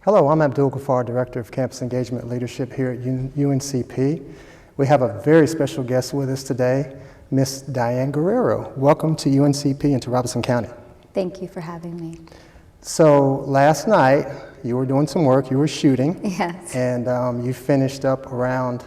Hello, I'm Abdul Ghaffar, Director of Campus Engagement Leadership here at UNCP. We have a very special guest with us today, Miss Diane Guerrero. Welcome to UNCP and to Robeson County. Thank you for having me. So last night, you were doing some work, you were shooting. Yes. And you finished up around,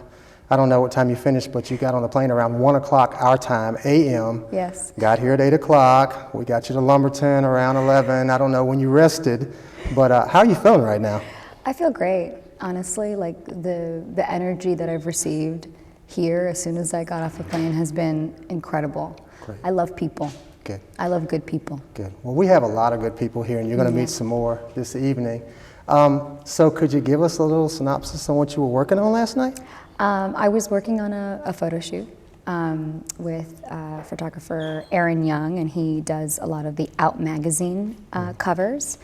I don't know what time you finished, but you got on the plane around 1 o'clock our time, a.m. Yes. Got here at 8 o'clock. We got you to Lumberton around 11. I don't know when you rested, but how are you feeling right now? I feel great, honestly. Like the energy that I've received here as soon as I got off the plane has been incredible. Great. I love people. Good. I love good people. Good. Well, we have a lot of good people here, and you're going to meet some more this evening. So could you give us a little synopsis on what you were working on last night? I was working on a photo shoot with photographer Aaron Young, and he does a lot of the Out magazine covers.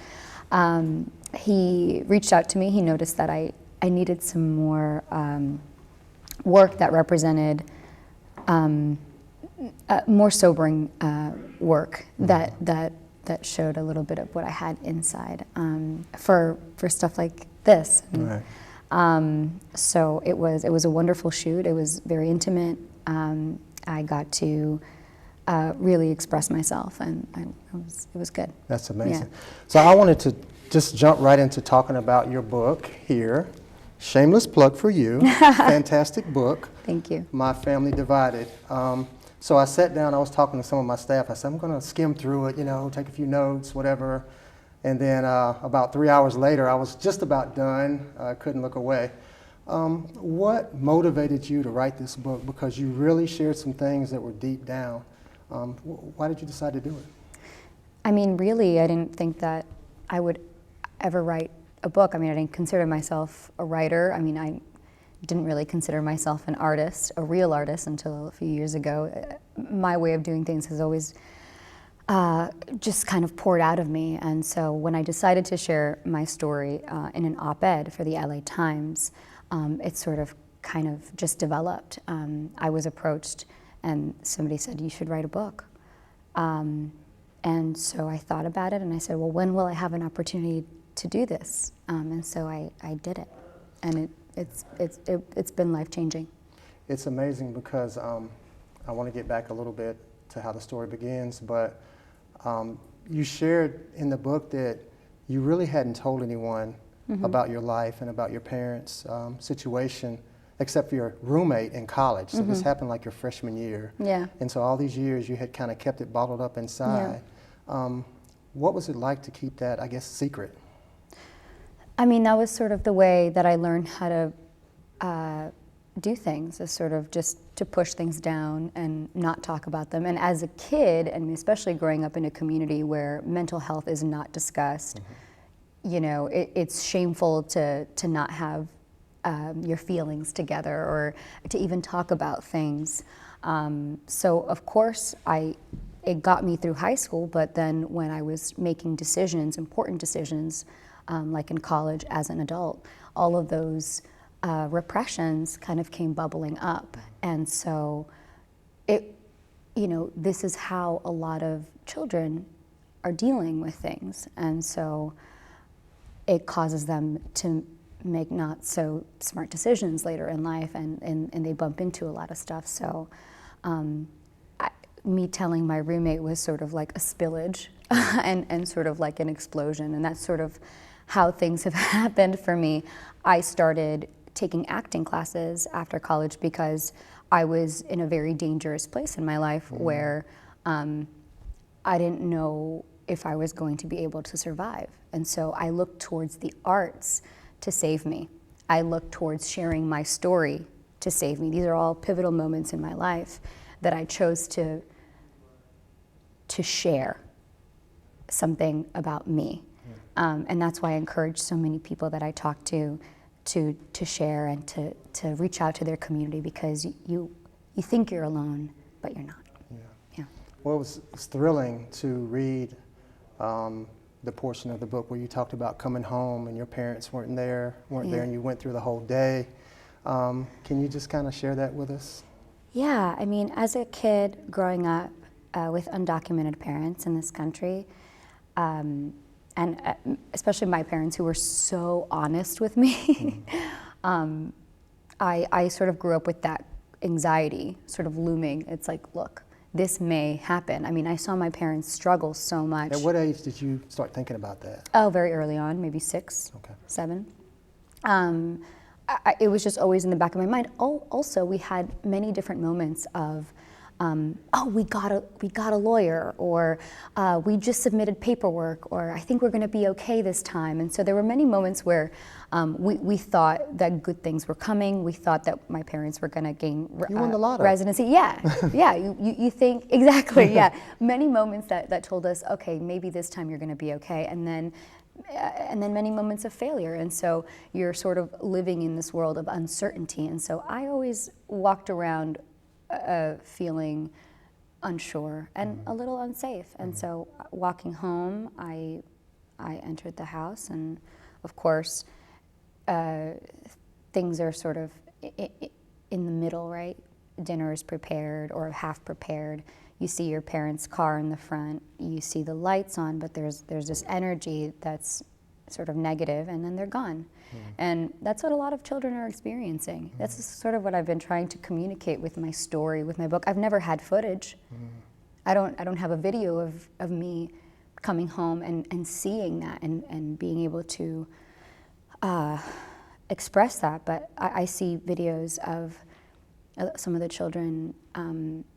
He reached out to me. He noticed that I needed some more work that represented more sobering work that showed a little bit of what I had inside for stuff like this. Right. So it was a wonderful shoot. It was very intimate. I got to really express myself, and it was good. That's amazing. Yeah. So I wanted to just jump right into talking about your book here. Shameless plug for you. Fantastic book. Thank you. My Family Divided. So I sat down, I was talking to some of my staff. I said, I'm going to skim through it, take a few notes, whatever. And then about 3 hours later, I was just about done. I couldn't look away. What motivated you to write this book? Because you really shared some things that were deep down. Why did you decide to do it? I mean, really, I didn't think that I would ever write a book. I mean, I didn't consider myself a writer. I mean, I didn't really consider myself an artist, a real artist, until a few years ago. My way of doing things has always just kind of poured out of me. And so when I decided to share my story in an op-ed for the LA Times, it sort of kind of just developed. I was approached and somebody said, you should write a book. And so I thought about it and I said, well, when will I have an opportunity to do this? And so I did it. And it's been life-changing. It's amazing because I want to get back a little bit to how the story begins, but you shared in the book that you really hadn't told anyone about your life and about your parents' situation, except for your roommate in college. So this happened like your freshman year. Yeah. And so all these years you had kind of kept it bottled up inside. Yeah. What was it like to keep that, I guess, secret? I mean, that was sort of the way that I learned how to do things, is sort of just to push things down and not talk about them. And as a kid, and especially growing up in a community where mental health is not discussed, it's shameful to not have your feelings together or to even talk about things. So of course, it got me through high school, but then when I was making decisions, important decisions, like in college as an adult, all of those repressions kind of came bubbling up. And so this is how a lot of children are dealing with things. And so it causes them to make not so smart decisions later in life, and they bump into a lot of stuff. So me telling my roommate was sort of like a spillage and sort of like an explosion. And that's sort of how things have happened for me. I started taking acting classes after college because I was in a very dangerous place in my life where I didn't know if I was going to be able to survive. And so I looked towards the arts to save me. I looked towards sharing my story to save me. These are all pivotal moments in my life that I chose to share something about me. And that's why I encourage so many people that I talk to share and to reach out to their community, because you think you're alone, but you're not. Yeah. Well, it was thrilling to read the portion of the book where you talked about coming home and your parents weren't there, and you went through the whole day. Can you just kind of share that with us? Yeah, I mean, as a kid growing up with undocumented parents in this country, especially my parents who were so honest with me, I sort of grew up with that anxiety sort of looming. It's like, look, this may happen. I mean, I saw my parents struggle so much. At what age did you start thinking about that? Oh, very early on, maybe 6, Okay. 7. It was just always in the back of my mind. Also, we had many different moments of, we got a lawyer, or we just submitted paperwork, or I think we're going to be okay this time. And so there were many moments where we thought that good things were coming. We thought that my parents were going to gain You won the lotto. residency. Yeah, yeah. You think exactly. Yeah, many moments that told us, okay, maybe this time you're going to be okay, and then many moments of failure. And so you're sort of living in this world of uncertainty. And so I always walked around feeling unsure and a little unsafe. And so walking home, I entered the house, and of course, things are sort of in the middle, right? Dinner is prepared or half prepared. You see your parents' car in the front. You see the lights on, but there's this energy that's sort of negative, and then they're gone. And that's what a lot of children are experiencing. That's sort of what I've been trying to communicate with my story, with my book. I've never had footage. I don't have a video of me coming home and seeing that and being able to express that. But I see videos of some of the children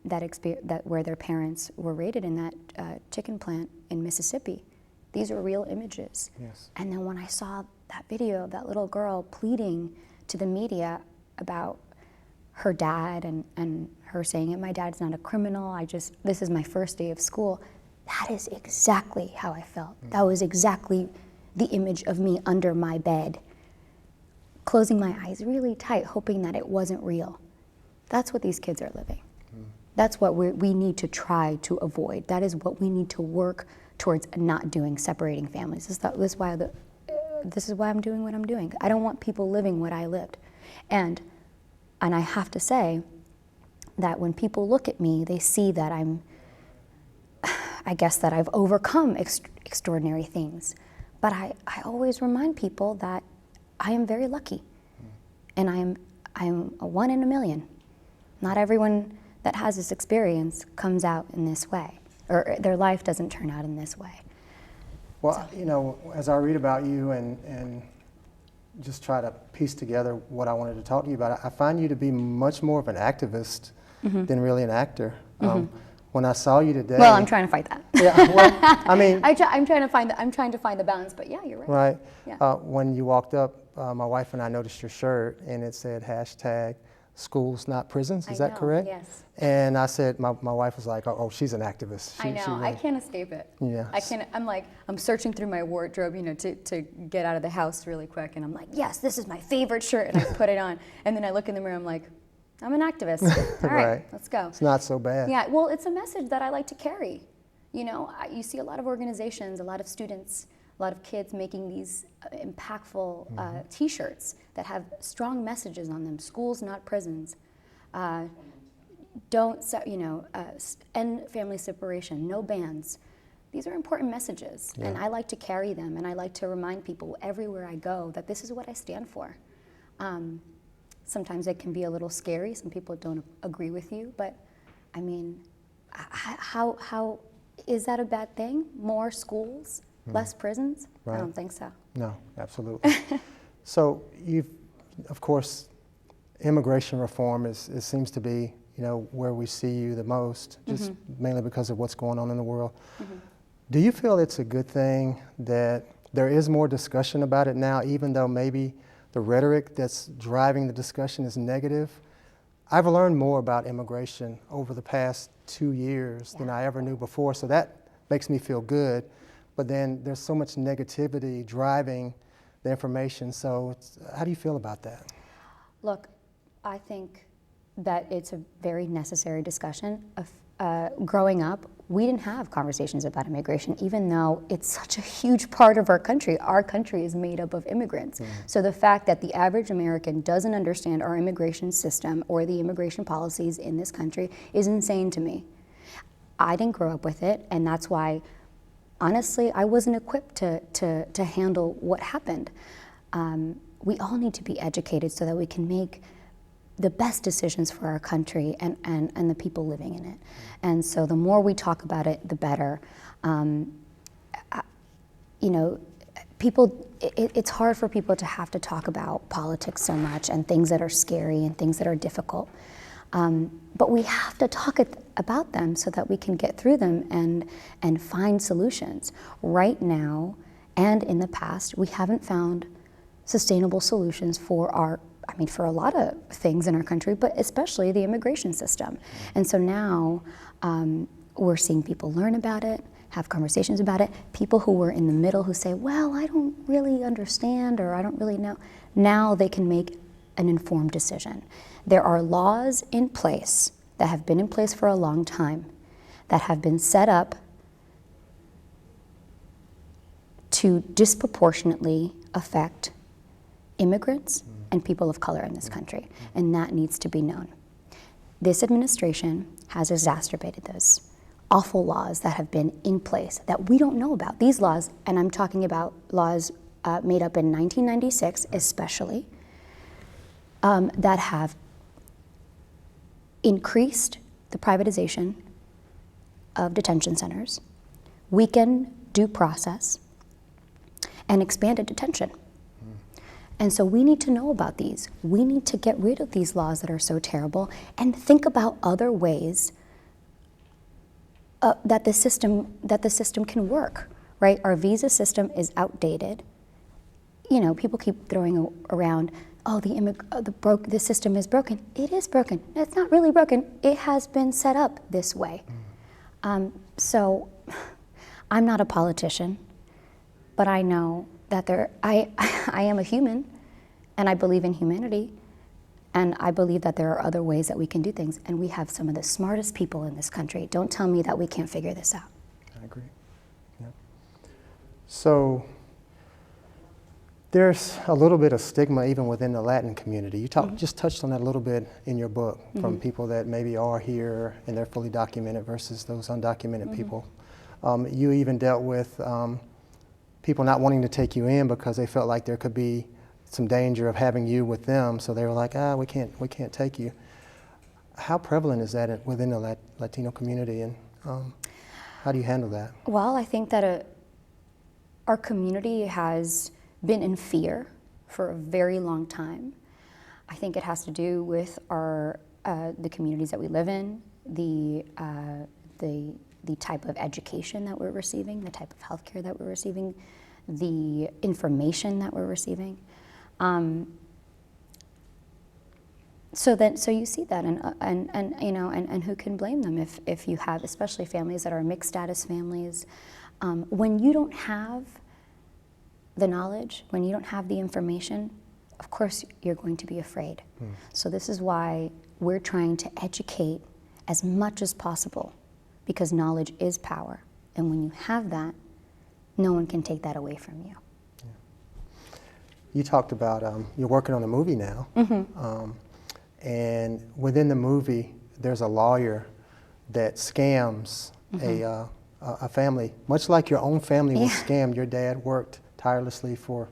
that where their parents were raided in that chicken plant in Mississippi. These are real images. Yes. And then when I saw that video of that little girl pleading to the media about her dad and her saying, my dad's not a criminal, this is my first day of school, that is exactly how I felt. That was exactly the image of me under my bed, closing my eyes really tight, hoping that it wasn't real. That's what these kids are living. That's what we need to try to avoid. That is what we need to work towards not doing, separating families. This is why I'm doing what I'm doing. I don't want people living what I lived. And I have to say that when people look at me, they see that I guess that I've overcome extraordinary things. But I always remind people that I am very lucky. And I am a 1 in a million. Not everyone that has this experience comes out in this way, or their life doesn't turn out in this way. Well, you know, as I read about you and just try to piece together what I wanted to talk to you about, I find you to be much more of an activist than really an actor. When I saw you today, well, I'm trying to fight that. Yeah, well, I mean, I'm trying to find the balance. But yeah, you're right. Right. Yeah. When you walked up, my wife and I noticed your shirt, and it said #schools not prisons. Is that correct? Yes. And I said, my wife was like, oh, she's an activist. I know. I can't escape it. Yeah. I can't. I'm searching through my wardrobe, to get out of the house really quick, and I'm like, yes, this is my favorite shirt, and I put it on, and then I look in the mirror, I'm like, I'm an activist. All right, let's go. It's not so bad. Yeah. Well, it's a message that I like to carry. You see a lot of organizations, a lot of students, a lot of kids making these impactful T-shirts that have strong messages on them. Schools, not prisons. End family separation. No bans. These are important messages, and I like to carry them, and I like to remind people everywhere I go that this is what I stand for. Sometimes it can be a little scary. Some people don't agree with you, but I mean, how is that a bad thing? More schools, less prisons? Right. I don't think so. No, absolutely. So of course, immigration reform seems to be, where we see you the most, just mainly because of what's going on in the world. Do you feel it's a good thing that there is more discussion about it now, even though maybe the rhetoric that's driving the discussion is negative? I've learned more about immigration over the past 2 years than I ever knew before, so that makes me feel good. But then there's so much negativity driving the information, so how do you feel about that? Look, I think that it's a very necessary discussion. Growing up, we didn't have conversations about immigration, even though it's such a huge part of our country. Our country is made up of immigrants. So the fact that the average American doesn't understand our immigration system or the immigration policies in this country is insane to me. I didn't grow up with it, and that's why honestly, I wasn't equipped to handle what happened. We all need to be educated so that we can make the best decisions for our country and the people living in it. And so the more we talk about it, the better. You know, it's hard for people to have to talk about politics so much and things that are scary and things that are difficult. But we have to talk about them so that we can get through them and find solutions. Right now, and in the past, we haven't found sustainable solutions for for a lot of things in our country, but especially the immigration system. And so now we're seeing people learn about it, have conversations about it. People who were in the middle who say, well, I don't really understand or I don't really know, now they can make an informed decision. There are laws in place that have been in place for a long time that have been set up to disproportionately affect immigrants and people of color in this country, and that needs to be known. This administration has exacerbated those awful laws that have been in place that we don't know about. These laws, and I'm talking about laws made up in 1996 especially, that have increased the privatization of detention centers, weakened due process, and expanded detention. And so we need to know about these. We need to get rid of these laws that are so terrible and think about other ways that the system can work, right? Our visa system is outdated. You know, people keep throwing around, oh, the system is broken. It is broken. It's not really broken. It has been set up this way. So I'm not a politician, but I know that I am a human, and I believe in humanity, and I believe that there are other ways that we can do things, and we have some of the smartest people in this country. Don't tell me that we can't figure this out. I agree. Yeah. So there's a little bit of stigma even within the Latin community. You just touched on that a little bit in your book, from people that maybe are here and they're fully documented versus those undocumented people. You even dealt with people not wanting to take you in because they felt like there could be some danger of having you with them, so they were like, we can't take you. How prevalent is that within the Latino community, and how do you handle that? Well, I think that our community has been in fear for a very long time. I think it has to do with the communities that we live in, the type of education that we're receiving, the type of healthcare that we're receiving, the information that we're receiving. So you see that, and who can blame them if you have, especially families that are mixed status families, when you don't have the knowledge, when you don't have the information, of course you're going to be afraid. So this is why we're trying to educate as much as possible, because knowledge is power, and when you have that, no one can take that away from you. Yeah. You talked about you're working on a movie now, and within the movie, there's a lawyer that scams a family, much like your own family was scammed. Your dad worked tirelessly for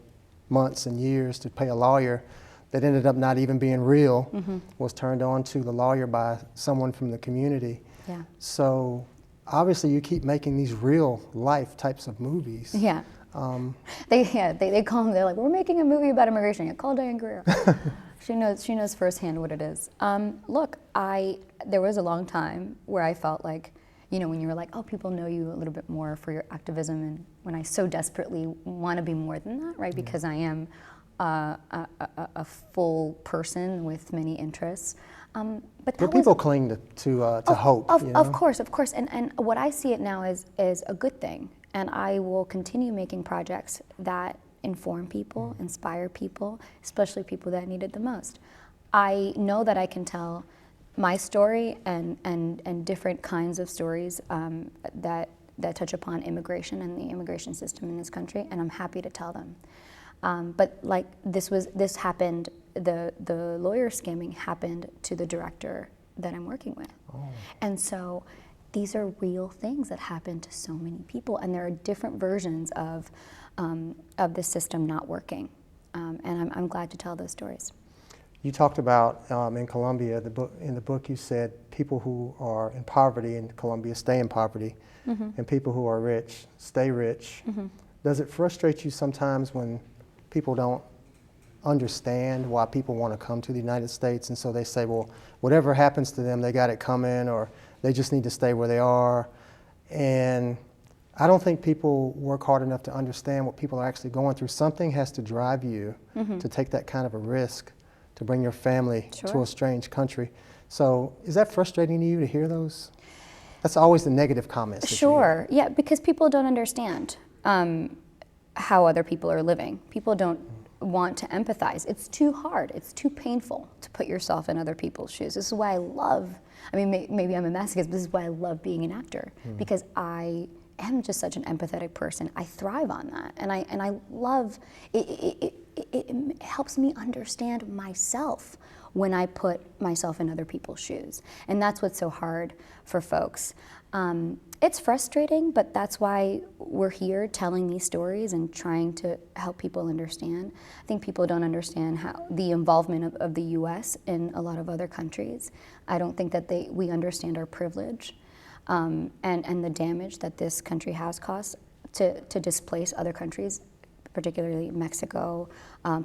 months and years to pay a lawyer that ended up not even being real, was turned on to the lawyer by someone from the community. Yeah. So obviously you keep making these real life types of movies. Yeah. They call them, they're like, we're making a movie about immigration. Yeah, call Diane Guerrero. She knows firsthand what it is. Look, there was a long time where I felt like, when you were like, oh, people know you a little bit more for your activism, and when I so desperately want to be more than that, right? Because I am a full person with many interests. But people cling to hope. Of course, and what I see it now is a good thing, and I will continue making projects that inform people, inspire people, especially people that need it the most. I know that I can tell my story and different kinds of stories that touch upon immigration and the immigration system in this country, and I'm happy to tell them. But like this happened, the lawyer scamming happened to the director that I'm working with. Oh. And so these are real things that happen to so many people, and there are different versions of the system not working. And I'm glad to tell those stories. You talked about in Colombia, in the book you said people who are in poverty in Colombia stay in poverty, and people who are rich stay rich. Does it frustrate you sometimes when people don't understand why people want to come to the United States, and so they say, well, whatever happens to them, they got it coming, or they just need to stay where they are? And I don't think people work hard enough to understand what people are actually going through. Something has to drive you to take that kind of a risk to bring your family to a strange country. So is that frustrating to you to hear those? That's always the negative comments. Sure, yeah, because people don't understand how other people are living. People don't want to empathize. It's too hard, it's too painful to put yourself in other people's shoes. This is why I love, I mean, maybe I'm a masochist, but this is why I love being an actor, because I am just such an empathetic person. I thrive on that, and I love it. It helps me understand myself when I put myself in other people's shoes, and that's what's so hard for folks. It's frustrating, but that's why we're here telling these stories and trying to help people understand. I think people don't understand how the involvement of the U.S. in a lot of other countries. I don't think that we understand our privilege and the damage that this country has caused to displace other countries, particularly Mexico,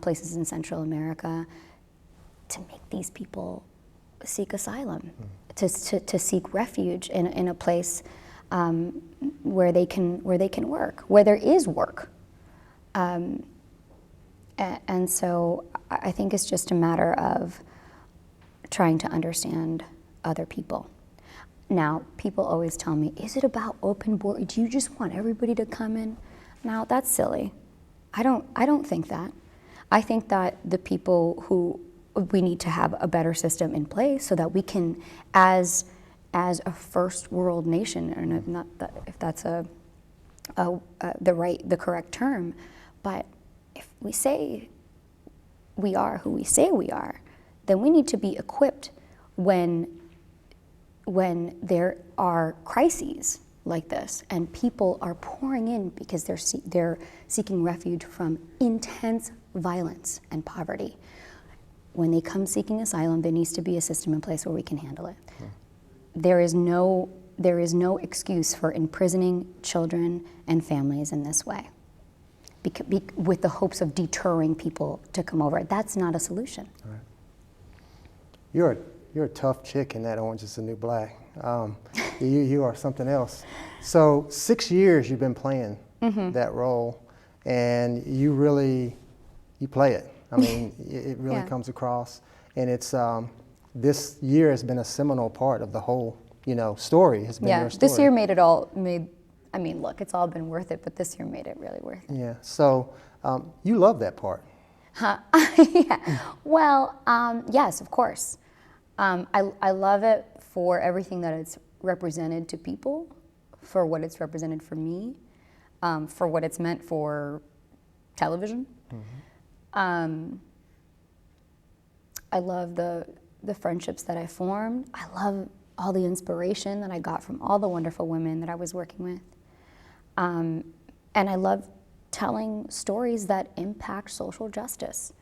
places in Central America, to make these people seek asylum, to seek refuge in a place where they can work, where there is work. And so I think it's just a matter of trying to understand other people. Now, people always tell me, is it about open border? Do you just want everybody to come in? Now, that's silly. I don't think that. I think that the people who we need to have a better system in place so that we can, as a first world nation, and not that if that's the correct term, but if we say we are who we say we are, then we need to be equipped when there are crises like this and people are pouring in because they're seeking refuge from intense violence and poverty. When they come seeking asylum, there needs to be a system in place where we can handle it. There is no excuse for imprisoning children and families in this way, with the hopes of deterring people to come over. That's not a solution. Right. You're a tough chick in that Orange Is the New Black. You are something else. So 6 years you've been playing that role, and you play it. I mean, it really comes across, and it's this year has been a seminal part of the whole, story. Has been your story. This year I mean, look, it's all been worth it, but this year made it really worth it. Yeah. So you love that part. Yeah. Well, yes, of course. I love it for everything that it's represented to people, for what it's represented for me, for what it's meant for television. I love the friendships that I formed. I love all the inspiration that I got from all the wonderful women that I was working with. And I love telling stories that impact social justice,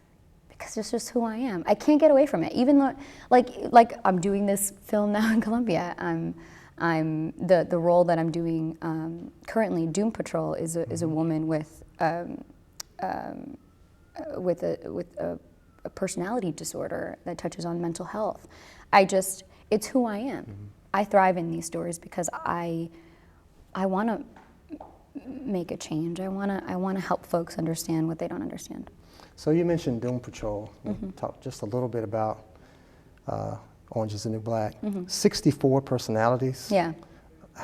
because it's just who I am. I can't get away from it. Even though, like I'm doing this film now in Colombia. I'm the role that I'm doing currently. Doom Patrol is a woman with a personality disorder that touches on mental health. It's who I am. I thrive in these stories because I want to make a change. I want to help folks understand what they don't understand. So you mentioned Doom Patrol. Talk just a little bit about Orange Is the New Black. 64 personalities. Yeah.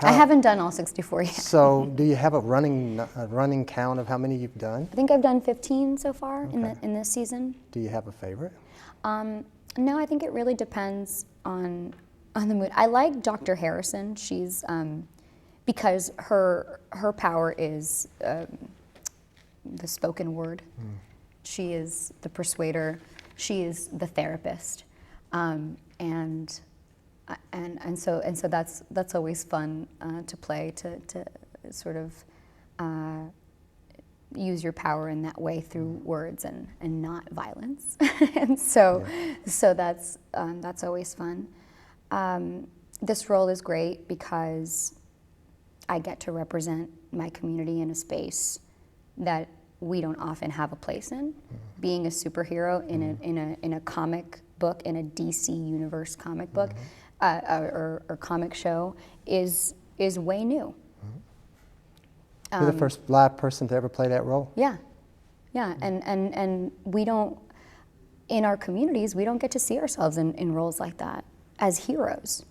I haven't done all 64 yet. So do you have a running count of how many you've done? I think I've done 15 so far in this season. Do you have a favorite? No, I think it really depends on the mood. I like Dr. Harrison. She's because her power is the spoken word. She is the persuader. She is the therapist, and And so that's always fun to play, to sort of use your power in that way through words and not violence. And so that's always fun. This role is great because I get to represent my community in a space that we don't often have a place in. Being a superhero in a comic book, in a DC universe comic book, or comic show is way new. You're the first live person to ever play that role. Yeah, and we don't, in our communities, we don't get to see ourselves in roles like that as heroes.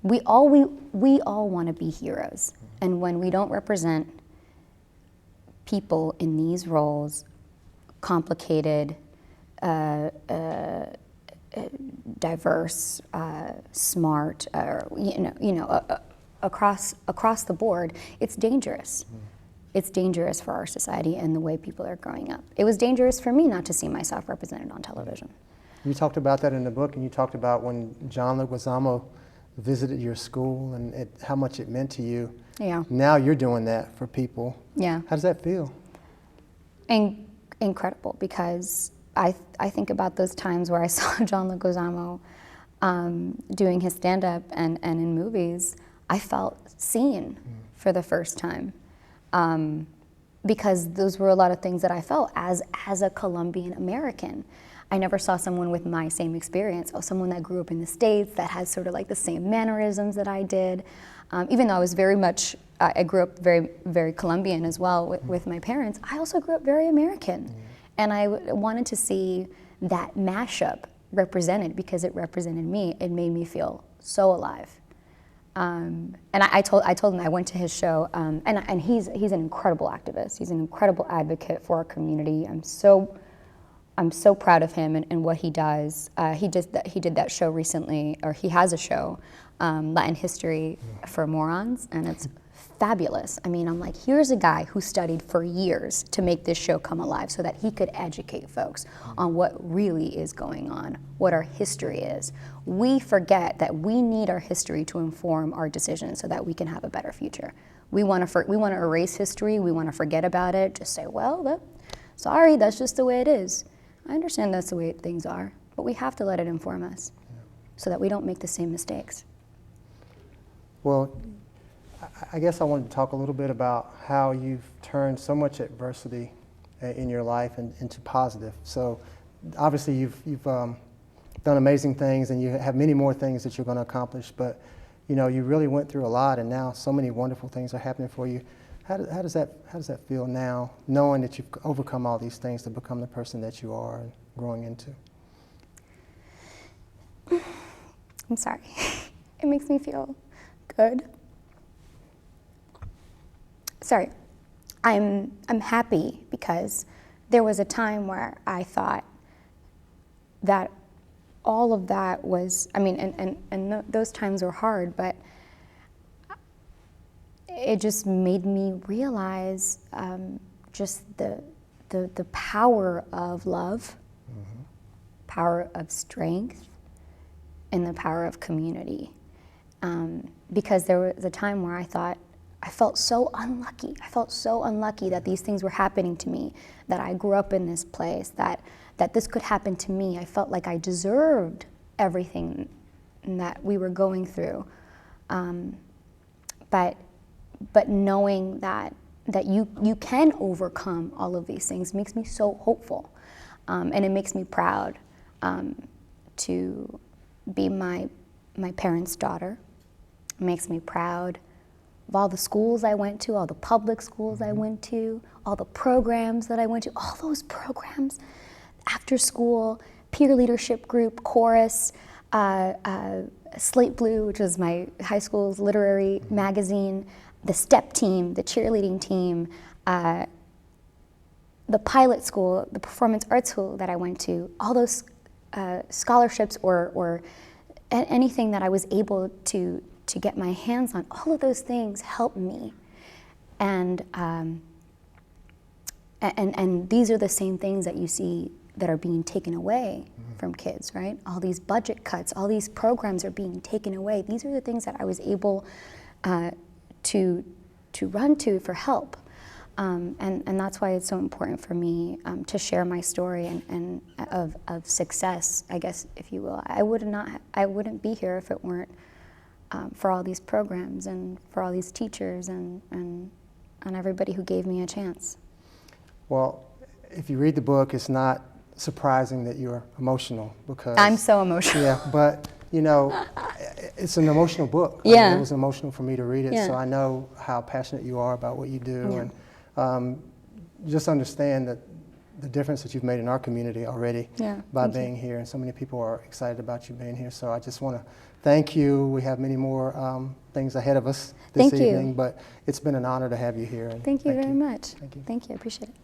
We all want to be heroes, and when we don't represent people in these roles, complicated, diverse, smart, across the board, it's dangerous. It's dangerous for our society and the way people are growing up. It was dangerous for me not to see myself represented on television. You talked about that in the book, and you talked about when John Leguizamo visited your school and how much it meant to you. Yeah. Now you're doing that for people. Yeah. How does that feel? Incredible, because I think about those times where I saw John Leguizamo doing his stand-up and in movies. I felt seen for the first time, because those were a lot of things that I felt as a Colombian American. I never saw someone with my same experience, or someone that grew up in the States that has sort of like the same mannerisms that I did. Even though I was very much, I grew up very, very Colombian as well with my parents, I also grew up very American. And I wanted to see that mashup represented because it represented me. It made me feel so alive. And I told him, I went to his show, and he's an incredible activist. He's an incredible advocate for our community. I'm so proud of him and what he does. He did that show recently, or he has a show, Latin History for Morons, and it's fabulous. I mean, I'm like, here's a guy who studied for years to make this show come alive so that he could educate folks on what really is going on, what our history is. We forget that we need our history to inform our decisions so that we can have a better future. We want to erase history, we want to forget about it, just say, well, sorry, that's just the way it is. I understand that's the way things are, but we have to let it inform us so that we don't make the same mistakes. Well, I guess I wanted to talk a little bit about how you've turned so much adversity in your life into positive. So obviously you've done amazing things, and you have many more things that you're going to accomplish, but you really went through a lot, and now so many wonderful things are happening for you. How does that feel now, knowing that you've overcome all these things to become the person that you are and growing into? I'm sorry. It makes me feel good. Sorry. I'm happy because there was a time where I thought that all of that was, and those times were hard, but it just made me realize just the power of love, power of strength, and the power of community. Because there was a time where I thought, I felt so unlucky. I felt so unlucky that these things were happening to me, that I grew up in this place, that this could happen to me. I felt like I deserved everything that we were going through. But knowing that you can overcome all of these things makes me so hopeful. And it makes me proud to be my parents' daughter. It makes me proud of all the schools I went to, all the public schools I went to, all the programs that I went to, all those programs, after school, peer leadership group, chorus, Slate Blue, which was my high school's literary magazine, the STEP team, the cheerleading team, the pilot school, the performance arts school that I went to, all those scholarships or anything that I was able to get my hands on, all of those things helped me. And these are the same things that you see that are being taken away from kids, right? All these budget cuts, all these programs are being taken away. These are the things that I was able to run to for help. And that's why it's so important for me to share my story and of success, I guess, if you will. I wouldn't be here if it weren't for all these programs and for all these teachers and everybody who gave me a chance. Well, if you read the book, it's not surprising that you're emotional, because I'm so emotional. Yeah, but you know, it's an emotional book. Yeah. I mean, it was emotional for me to read it, Yeah. so I know how passionate you are about what you do, Yeah. and just understand that the difference that you've made in our community already Yeah, by thank you. being here, and so many people are excited about you being here. So I just want to thank you. We have many more things ahead of us this Thank you. evening, but it's been an honor to have you here. And Thank you very much. Thank you. Thank you, I appreciate it.